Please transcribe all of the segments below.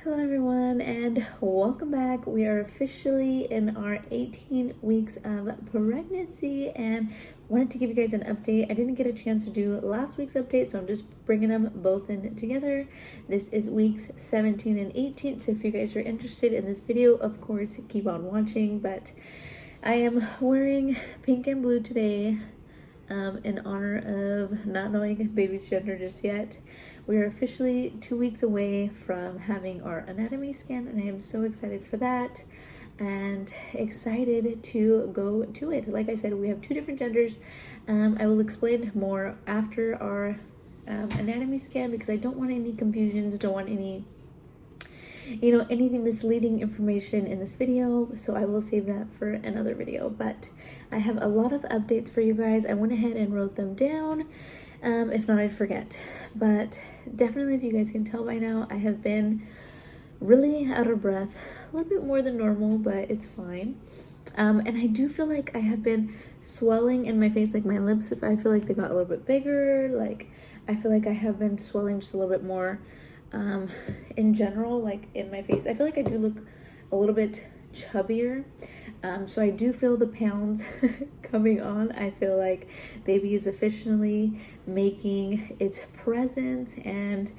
Hello everyone and welcome back. We are officially in our 18 weeks of pregnancy and wanted to give you guys an update. I didn't get a chance to do last week's update, so I'm just bringing them both in together. This is weeks 17 and 18, so if you guys are interested in this video, of course, keep on watching. But I am wearing pink and blue today in honor of not knowing baby's gender just yet. We are officially 2 weeks away from having our anatomy scan, and I am so excited for that and excited to go to it. Like I said, we have two different genders. I will explain more after our anatomy scan because I don't want any confusions, don't want any anything misleading information in this video, so I will save that for another video. But I have a lot of updates for you guys. I went ahead and wrote them down. If not, I'd forget. But definitely, if you guys can tell by now, I have been really out of breath, a little bit more than normal, but it's fine. And I do feel like I have been swelling in my face, like my lips, I feel like they got a little bit bigger. Like I feel like I have been swelling just a little bit more in general, like in my face. I feel like I do look a little bit chubbier. So I do feel the pounds coming on. I feel like baby is officially making its presence and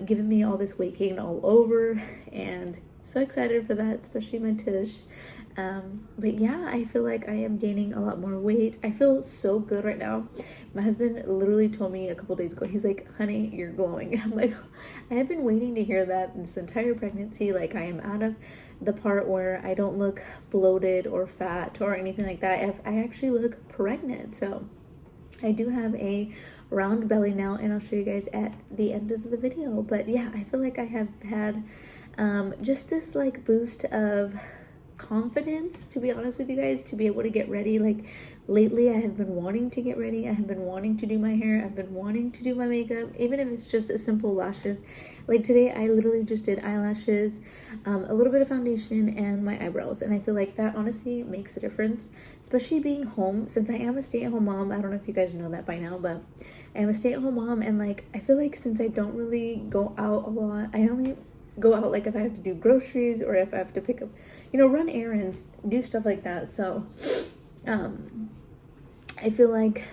giving me all this weight gain all over, and so excited for that, especially my tush. But yeah, I feel like I am gaining a lot more weight. I feel so good right now. My husband literally told me a couple days ago, he's like, honey, you're glowing. And I'm like, I have been waiting to hear that this entire pregnancy. Like, I am out of the part where I don't look bloated or fat or anything like that. I actually look pregnant. So I do have a round belly now, and I'll show you guys at the end of the video. But yeah, I feel like I have had just this like boost of confidence, to be honest with you guys, to be able to get ready. Like lately I have been wanting to get ready. I have been wanting to do my hair. I've been wanting to do my makeup, even if it's just a simple lashes. Like today I literally just did eyelashes, a little bit of foundation, and my eyebrows, and I feel like that honestly makes a difference, especially being home, since I am a stay-at-home mom. I don't know if you guys know that by now, but I am a stay-at-home mom, and like I feel like since I don't really go out a lot, I only go out like if I have to do groceries or if I have to pick up, run errands, do stuff like that. So I feel like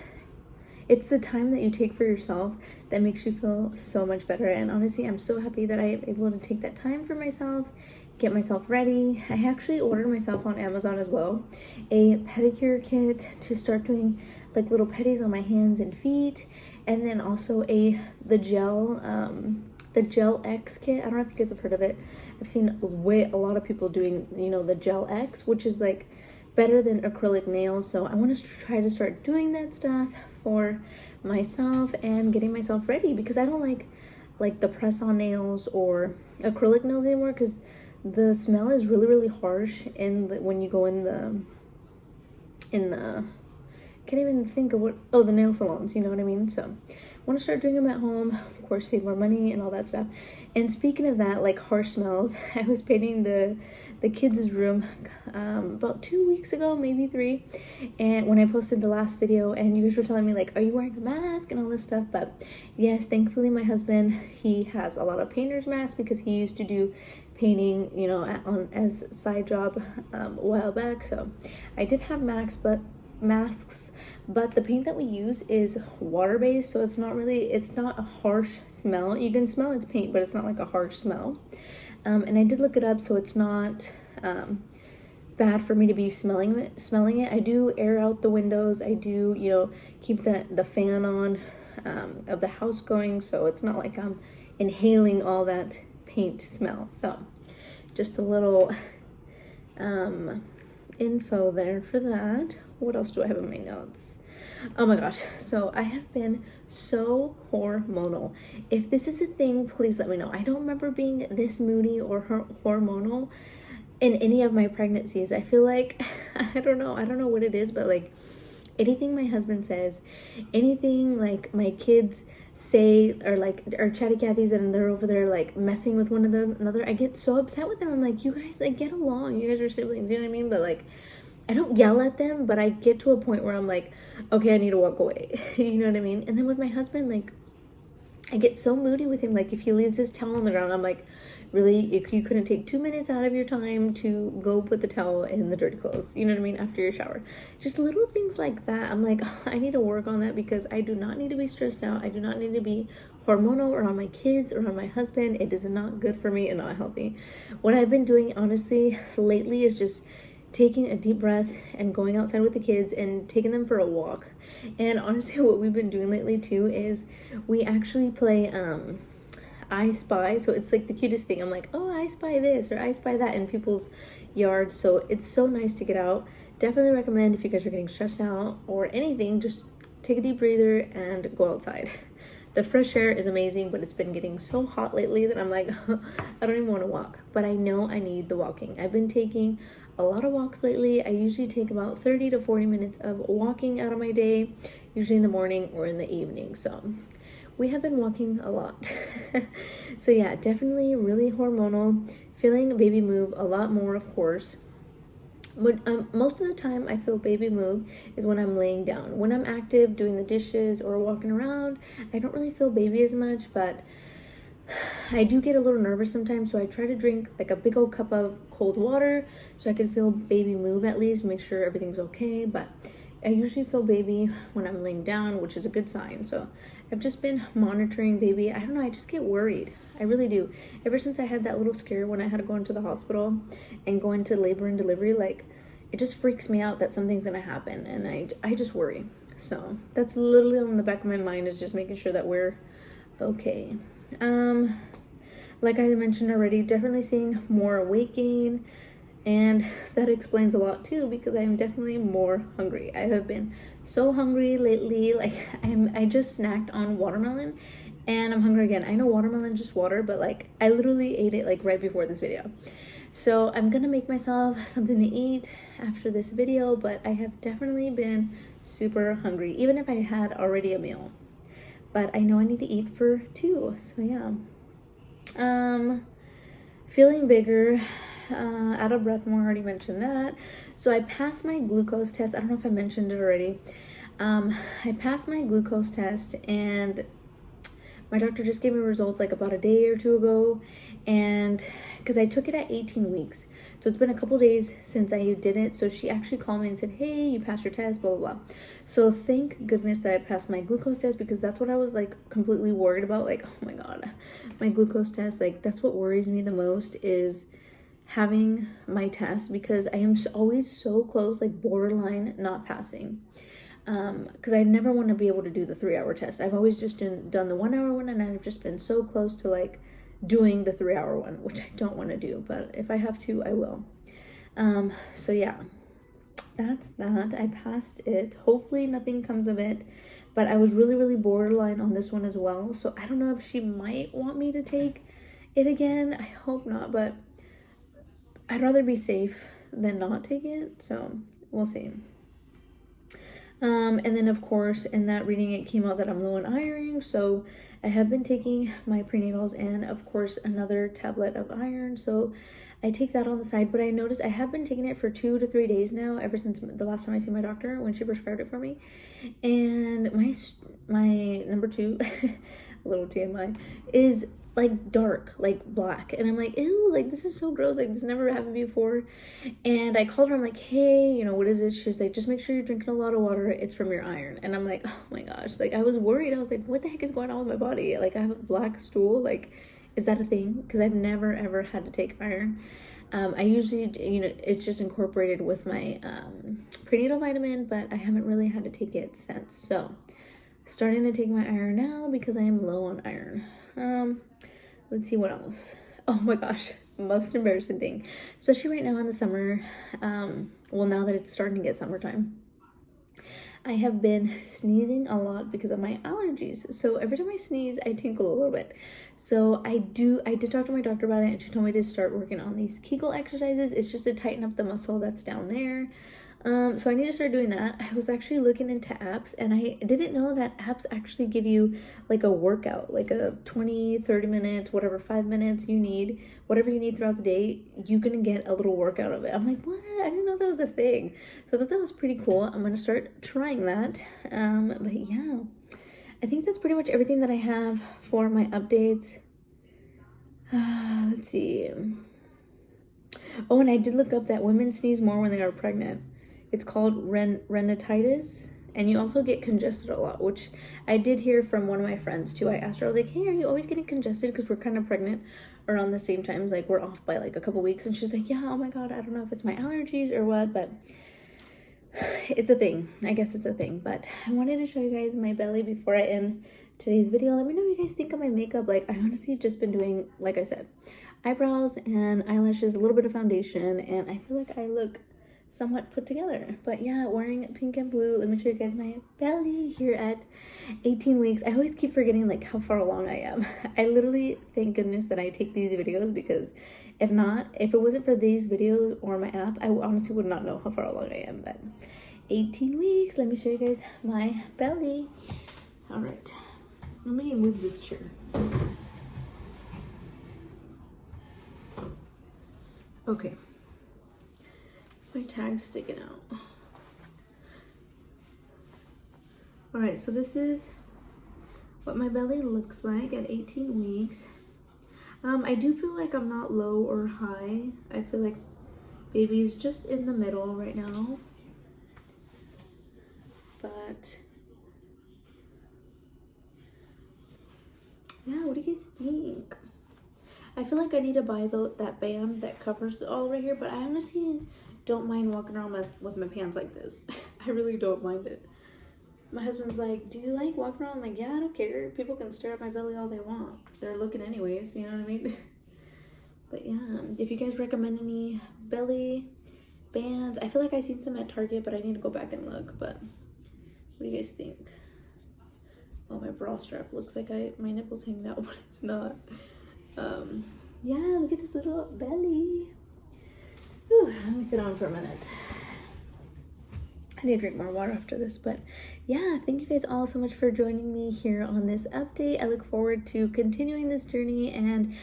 it's the time that you take for yourself that makes you feel so much better. And honestly, I'm so happy that I am able to take that time for myself, get myself ready. I actually ordered myself on Amazon as well a pedicure kit to start doing like little pedis on my hands and feet, and then also the Gel X kit. I don't know if you guys have heard of it. I've seen a lot of people doing, the Gel X, which is like better than acrylic nails. So I want to try to start doing that stuff for myself and getting myself ready, because I don't like the press-on nails or acrylic nails anymore, because the smell is really, really harsh when you go in the can't even think of the nail salons, you know what I mean? So I want to start doing them at home, of course, save more money and all that stuff. And speaking of that, like harsh smells, I was painting the kids' room about 2 weeks ago, maybe 3, and when I posted the last video, and you guys were telling me like, are you wearing a mask and all this stuff? But yes, thankfully my husband, he has a lot of painter's masks because he used to do painting, as a side job a while back. So I did have masks, but the paint that we use is water-based, so it's not a harsh smell. You can smell it's paint, but it's not like a harsh smell. And I did look it up, so it's not bad for me to be smelling it. I do air out the windows. I do, keep the fan on of the house going, so it's not like I'm inhaling all that paint smell. So just a little info there for that. What else do I have in my notes? Oh my gosh, so I have been so hormonal. If this is a thing, please let me know. I don't remember being this moody or hormonal in any of my pregnancies. I feel like I don't know what it is, but like anything my husband says, anything like my kids say, or like our chatty Cathy's and they're over there like messing with one another, I get so upset with them. I'm like, you guys like get along, you guys are siblings, you know what I mean? But like I don't yell at them, but I get to a point where I'm like, okay, I need to walk away. You know what I mean? And then with my husband, like I get so moody with him. Like, if he leaves his towel on the ground, I'm like, really, if you couldn't take 2 minutes out of your time to go put the towel in the dirty clothes, you know what I mean, after your shower. Just little things like that. I'm like, oh, I need to work on that because I do not need to be stressed out. I do not need to be hormonal around my kids or around my husband. It is not good for me and not healthy. What I've been doing, honestly, lately is just taking a deep breath and going outside with the kids and taking them for a walk. And honestly, what we've been doing lately too is we actually play I Spy. So it's like the cutest thing. I'm like, oh, I spy this or I spy that in people's yards. So it's so nice to get out. Definitely recommend if you guys are getting stressed out or anything, just take a deep breather and go outside. The fresh air is amazing, but it's been getting so hot lately that I'm like, I don't even want to walk. But I know I need the walking. I've been taking a lot of walks lately. I usually take about 30 to 40 minutes of walking out of my day, usually in the morning or in the evening. So we have been walking a lot. So yeah, definitely really hormonal. Feeling baby move a lot more, of course. When, most of the time I feel baby move is when I'm laying down. When I'm active, doing the dishes or walking around, I don't really feel baby as much, but I do get a little nervous sometimes, so I try to drink like a big old cup of cold water so I can feel baby move at least, make sure everything's okay. But I usually feel baby when I'm laying down, which is a good sign. So I've just been monitoring baby. I don't know, I just get worried. I really do. Ever since I had that little scare when I had to go into the hospital and go into labor and delivery, like, it just freaks me out that something's gonna happen, and I just worry. So that's literally on the back of my mind, is just making sure that we're okay. Like I mentioned already, definitely seeing more weight gain, and that explains a lot too because I am definitely more hungry. I have been so hungry lately. Like, I just snacked on watermelon and I'm hungry again. I know watermelon is just water, but like I literally ate it like right before this video. So I'm gonna make myself something to eat after this video, but I have definitely been super hungry, even if I had already a meal. But I know I need to eat for 2, so yeah. Feeling bigger, out of breath more, I already mentioned that. So I passed my glucose test. I don't know if I mentioned it already. I passed my glucose test and my doctor just gave me results like about a day or 2 ago, and because I took it at 18 weeks, so it's been a couple days since I did it. So she actually called me and said, hey, you passed your test, blah blah blah. So thank goodness that I passed my glucose test, because that's what I was like completely worried about. Like, oh my god, my glucose test, like that's what worries me the most, is having my test, because I am always so close, like borderline not passing. Because I never want to be able to do the 3-hour test. I've always just done the 1-hour one, and I've just been so close to like doing the 3-hour one, which I don't want to do, but if I have to, I will. So yeah, that's that. I passed it. Hopefully nothing comes of it, but I was really borderline on this one as well. So I don't know if she might want me to take it again. I hope not, but I'd rather be safe than not take it. So we'll see. And then of course in that reading it came out that I'm low on iron, so I have been taking my prenatals and of course another tablet of iron, so I take that on the side. But I noticed I have been taking it for 2 to 3 days now, ever since the last time I see my doctor when she prescribed it for me. And my number 2 a little TMI is like dark, like black, and I'm like, ew, like this is so gross, like this never happened before. And I called her, I'm like, hey, you know, what is it? She's like, just make sure you're drinking a lot of water, it's from your iron. And I'm like, oh my gosh, like I was worried. I was like, what the heck is going on with my body? Like I have a black stool, like is that a thing? Because I've never ever had to take iron. I usually, you know, it's just incorporated with my prenatal vitamin, but I haven't really had to take it since. So starting to take my iron now because I am low on iron. Let's see what else. Oh my gosh, most embarrassing thing, especially right now in the summer. Well, now that it's starting to get summertime, I have been sneezing a lot because of my allergies. So every time I sneeze, I tinkle a little bit. So I did talk to my doctor about it, and she told me to start working on these Kegel exercises. It's just to tighten up the muscle that's down there. So I need to start doing that. I was actually looking into apps, and I didn't know that apps actually give you like a workout, like a 20, 30 minutes, whatever, 5 minutes you need, whatever you need throughout the day, you're gonna get a little workout of it. I'm like, what? I didn't know that was a thing. So I thought that was pretty cool. I'm gonna start trying that. But yeah, I think that's pretty much everything that I have for my updates. Let's see. Oh, and I did look up that women sneeze more when they are pregnant. It's called rhinitis, and you also get congested a lot, which I did hear from one of my friends too. I asked her, I was like, hey, are you always getting congested? Because we're kind of pregnant around the same times, like we're off by like a couple weeks. And she's like, yeah, oh my God, I don't know if it's my allergies or what, but it's a thing. I guess it's a thing. But I wanted to show you guys my belly before I end today's video. Let me know what you guys think of my makeup. Like, I honestly have just been doing, like I said, eyebrows and eyelashes, a little bit of foundation, and I feel like I look somewhat put together. But yeah, wearing pink and blue. Let me show you guys my belly here at 18 weeks. I always keep forgetting like how far along I am. I literally thank goodness that I take these videos, because if it wasn't for these videos or my app, I honestly would not know how far along I am. But 18 weeks, let me show you guys my belly. All right, let me move this chair. Okay, my tag's sticking out. All right, so this is what my belly looks like at 18 weeks. I do feel like I'm not low or high. I feel like baby's just in the middle right now. But yeah, what do you guys think? I feel like I need to buy that band that covers it all right here, but I honestly don't mind walking around with my pants like this. I really don't mind it. My husband's like, do you like walking around? I'm like, yeah, I don't care. People can stare at my belly all they want. They're looking anyways, you know what I mean? But yeah, if you guys recommend any belly bands, I feel like I've seen some at Target, but I need to go back and look. But what do you guys think? Oh, my bra strap looks like my nipples hanging out, but it's not. Yeah, look at this little belly. Whew, let me sit down for a minute. I need to drink more water after this. But yeah, thank you guys all so much for joining me here on this update. I look forward to continuing this journey and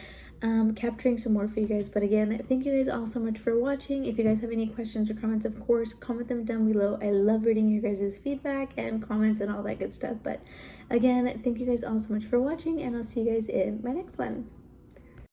capturing some more for you guys. But again, thank you guys all so much for watching. If you guys have any questions or comments, of course, comment them down below. I love reading your guys' feedback and comments and all that good stuff. But again, thank you guys all so much for watching, and I'll see you guys in my next one.